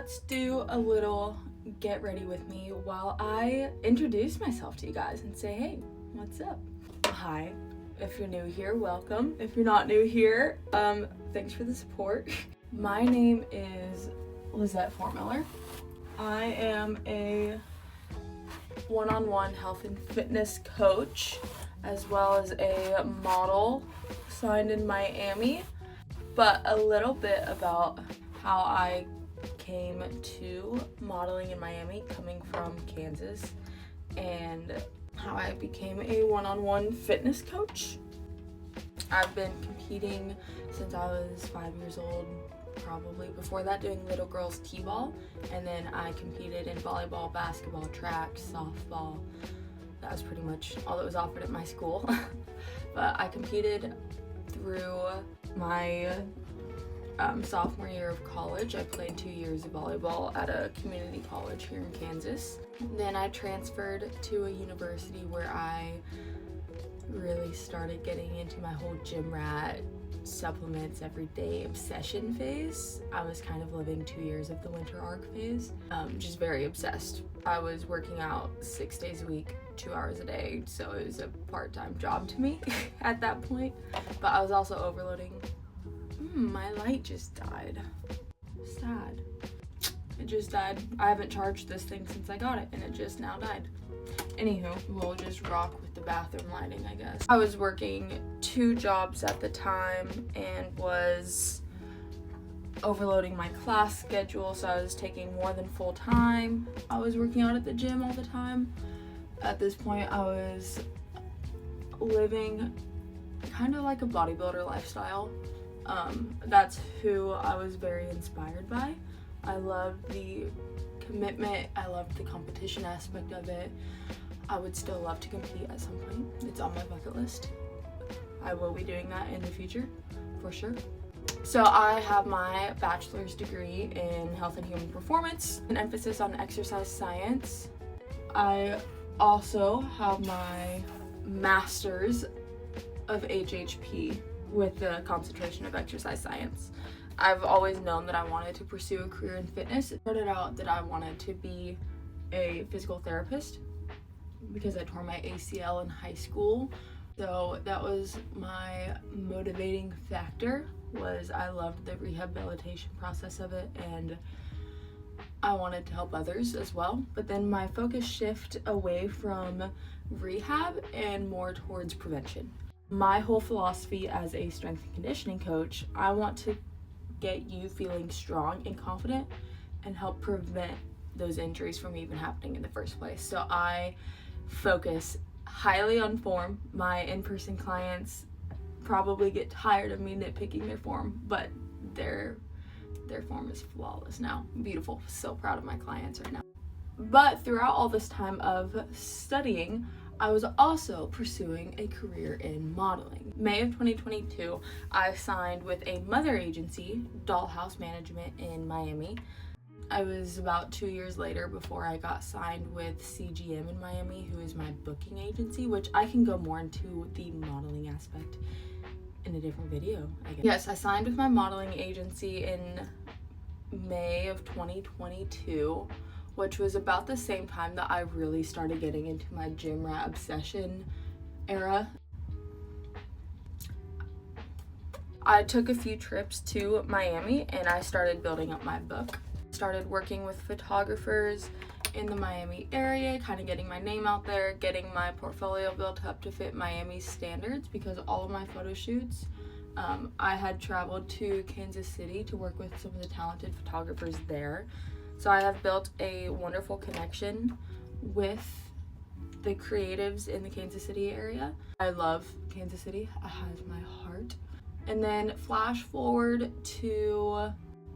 let's do a little get ready with me while I introduce myself to you guys and say, hey, what's up? Hi, if you're new here, welcome. If you're not new here, thanks for the support. My name is Lizette Formiller. I am a one-on-one health and fitness coach, as well as a model signed in Miami. But a little bit about how I came to modeling in Miami, coming from Kansas, and how I became a one-on-one fitness coach. I've been competing since I was 5 years old, probably before that doing little girls t-ball, and then I competed in volleyball, basketball, track, softball. That was pretty much all that was offered at my school. But I competed through my sophomore year of college. I played 2 years of volleyball at a community college here in Kansas. Then I transferred to a university where I really started getting into my whole gym rat, supplements everyday obsession phase. I was kind of living 2 years of the winter arc phase, just very obsessed. I was working out 6 days a week, 2 hours a day, so it was a part-time job to me at that point. But I was also overloading. My light just died. Sad. It just died. I haven't charged this thing since I got it, and it just now died. Anywho, we'll just rock with the bathroom lighting, I guess. I was working 2 jobs at the time and was overloading my class schedule, so I was taking more than full time. I was working out at the gym all the time. At this point, I was living kind of like a bodybuilder lifestyle. That's who I was very inspired by. I loved the commitment, I loved the competition aspect of it. I would still love to compete at some point. It's on my bucket list. I will be doing that in the future, for sure. So I have my bachelor's degree in health and human performance, an emphasis on exercise science. I also have my master's of HHP with the concentration of exercise science. I've always known that I wanted to pursue a career in fitness. It started out that I wanted to be a physical therapist because I tore my ACL in high school. So that was my motivating factor, was I loved the rehabilitation process of it, and I wanted to help others as well. But then my focus shifted away from rehab and more towards prevention. My whole philosophy as a strength and conditioning coach, I want to get you feeling strong and confident and help prevent those injuries from even happening in the first place. So I focus highly on form. My in-person clients probably get tired of me nitpicking their form, but their form is flawless now. Beautiful. So proud of my clients right now. But throughout all this time of studying, I was also pursuing a career in modeling. May of 2022, I signed with a mother agency, Dollhouse Management in Miami. I was about 2 years later before I got signed with GRWM in Miami, who is my booking agency, which I can go more into the modeling aspect in a different video, I guess. Yes, I signed with my modeling agency in May of 2022. Which was about the same time that I really started getting into my gym rat obsession era. I took a few trips to Miami and I started building up my book. Started working with photographers in the Miami area, kind of getting my name out there, getting my portfolio built up to fit Miami's standards, because all of my photo shoots, I had traveled to Kansas City to work with some of the talented photographers there. So I have built a wonderful connection with the creatives in the Kansas City area. I love Kansas City. It has my heart. And then flash forward to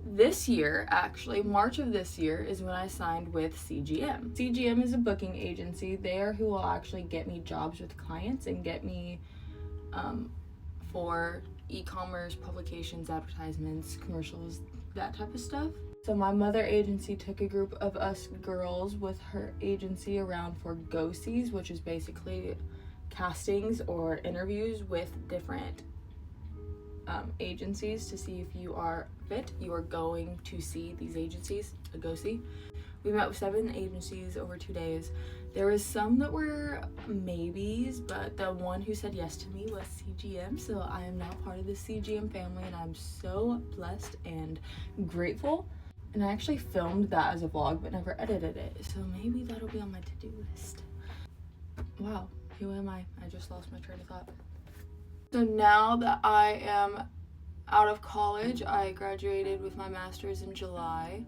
this year, actually, March of this year is when I signed with GRWM. GRWM is a booking agency. They are who will actually get me jobs with clients and get me for e-commerce, publications, advertisements, commercials, that type of stuff. So my mother agency took a group of us girls with her agency around for go-sees, which is basically castings or interviews with different agencies to see if you are fit, you are going to see these agencies to go see. We met with 7 agencies over 2 days. There was some that were maybes, but the one who said yes to me was CGM, so I am now part of the CGM family, and I'm so blessed and grateful. And I actually filmed that as a vlog, but never edited it, so maybe that'll be on my to-do list. Wow, who am I? I just lost my train of thought. So now that I am out of college, I graduated with my master's in July.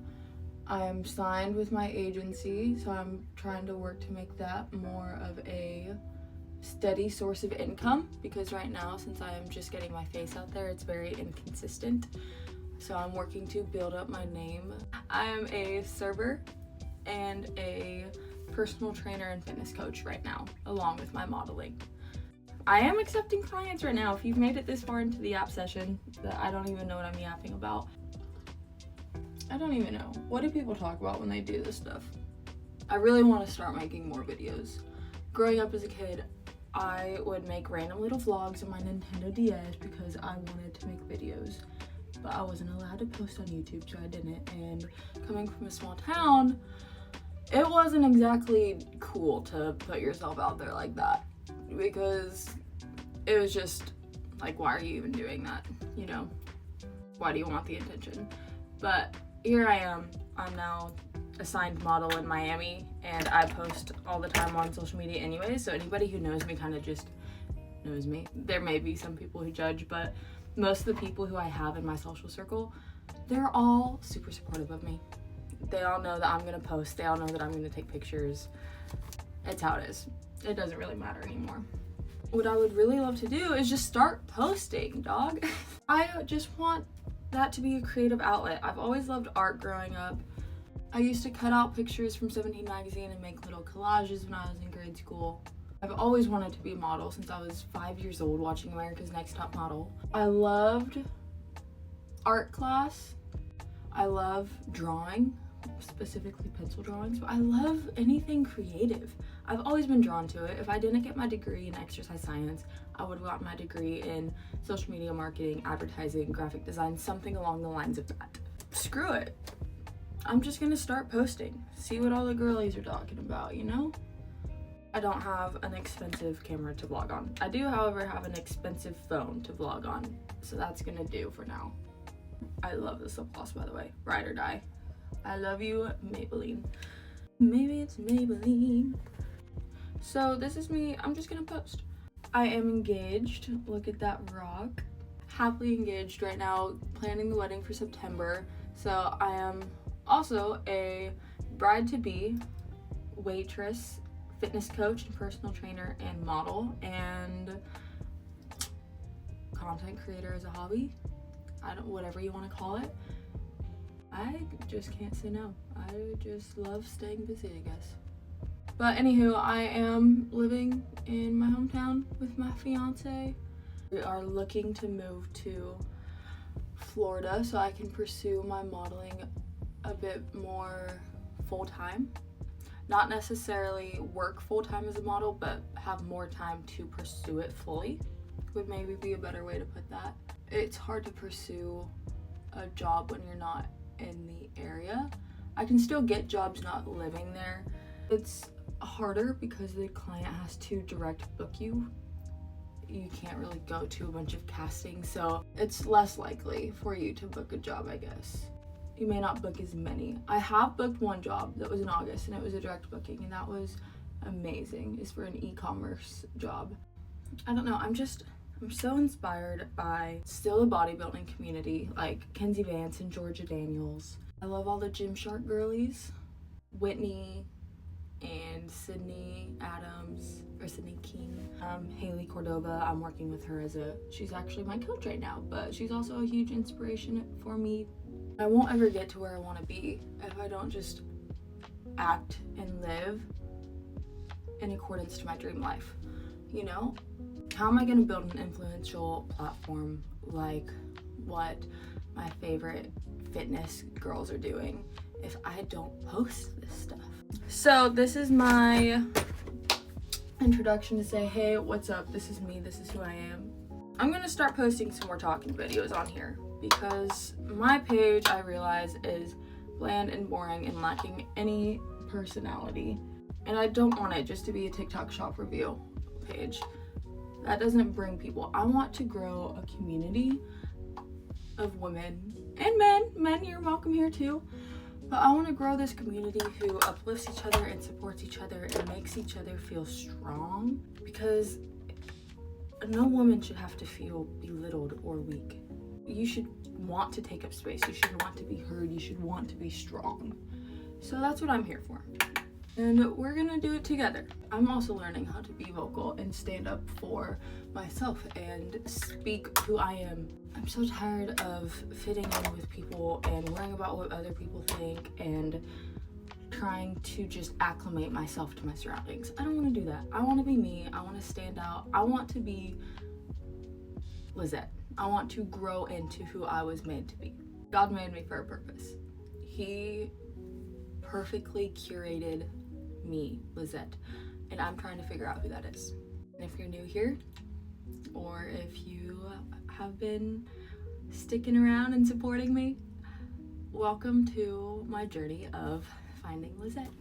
I am signed with my agency, so I'm trying to work to make that more of a steady source of income, because right now, since I am just getting my face out there, it's very inconsistent. So I'm working to build up my name. I am a server and a personal trainer and fitness coach right now, along with my modeling. I am accepting clients right now. If you've made it this far into the app session, that I don't even know what I'm yapping about. I don't even know. What do people talk about when they do this stuff? I really want to start making more videos. Growing up as a kid, I would make random little vlogs on my Nintendo DS because I wanted to make videos, but I wasn't allowed to post on YouTube, so I didn't. And coming from a small town, it wasn't exactly cool to put yourself out there like that, because it was just like, why are you even doing that? You know, why do you want the attention? But here I am. I'm now a signed model in Miami, and I post all the time on social media anyway, so anybody who knows me kind of just knows me. There may be some people who judge, but most of the people who I have in my social circle, they're all super supportive of me. They all know that I'm gonna post. They all know that I'm gonna take pictures. It's how it is. It doesn't really matter anymore. What I would really love to do is just start posting, dog. I just want that to be a creative outlet. I've always loved art growing up. I used to cut out pictures from 17 magazine and make little collages when I was in grade school. I've always wanted to be a model since I was 5 years old watching America's Next Top Model. I loved art class. I love drawing, specifically pencil drawings, but I love anything creative. I've always been drawn to it. If I didn't get my degree in exercise science, I would have gotten my degree in social media marketing, advertising, graphic design, something along the lines of that. Screw it. I'm just gonna start posting, see what all the girlies are talking about, you know? I don't have an expensive camera to vlog on. I do, however, have an expensive phone to vlog on, so that's gonna do for now. I love this lip gloss, by the way. Ride or die. I love you, Maybelline. Maybe it's Maybelline. So this is me. I'm just gonna post. I am engaged. Look at that rock. Happily engaged right now, planning the wedding for September. So I am also a bride-to-be, waitress, fitness coach, and personal trainer, and model, and content creator as a hobby. Whatever you want to call it. I just can't say no. I just love staying busy, I guess. But anywho, I am living in my hometown with my fiance. We are looking to move to Florida so I can pursue my modeling a bit more full-time. Not necessarily work full-time as a model, but have more time to pursue it fully, would maybe be a better way to put that. It's hard to pursue a job when you're not in the area. I can still get jobs not living there. It's harder because the client has to direct book you. You can't really go to a bunch of castings, so it's less likely for you to book a job, I guess. You may not book as many. I have booked one job that was in August, and it was a direct booking, and that was amazing. It's for an e-commerce job. I don't know, I'm so inspired by still the bodybuilding community, like Kenzie Vance and Georgia Daniels. I love all the Gymshark girlies. Whitney and Sydney Adams, or Sydney King. Haley Cordova, I'm working with her she's actually my coach right now, but she's also a huge inspiration for me. I won't ever get to where I want to be if I don't just act and live in accordance to my dream life, you know? How am I going to build an influential platform like what my favorite fitness girls are doing if I don't post this stuff? So this is my introduction to say, hey, what's up? This is me. This is who I am. I'm going to start posting some more talking videos on here. because my page, I realize, is bland and boring and lacking any personality. And I don't want it just to be a TikTok shop review page. That doesn't bring people. I want to grow a community of women and men. Men, you're welcome here too. But I want to grow this community who uplifts each other and supports each other and makes each other feel strong, because no woman should have to feel belittled or weak. You should want to take up space. You should want to be heard. You should want to be strong. So that's what I'm here for. And we're gonna do it together. I'm also learning how to be vocal and stand up for myself and speak who I am. I'm so tired of fitting in with people and worrying about what other people think and trying to just acclimate myself to my surroundings. I don't want to do that. I want to be me. I want to stand out. I want to be Lizette. I want to grow into who I was made to be. God made me for a purpose. He perfectly curated me, Lizette, and I'm trying to figure out who that is. And if you're new here, or if you have been sticking around and supporting me, welcome to my journey of finding Lizette.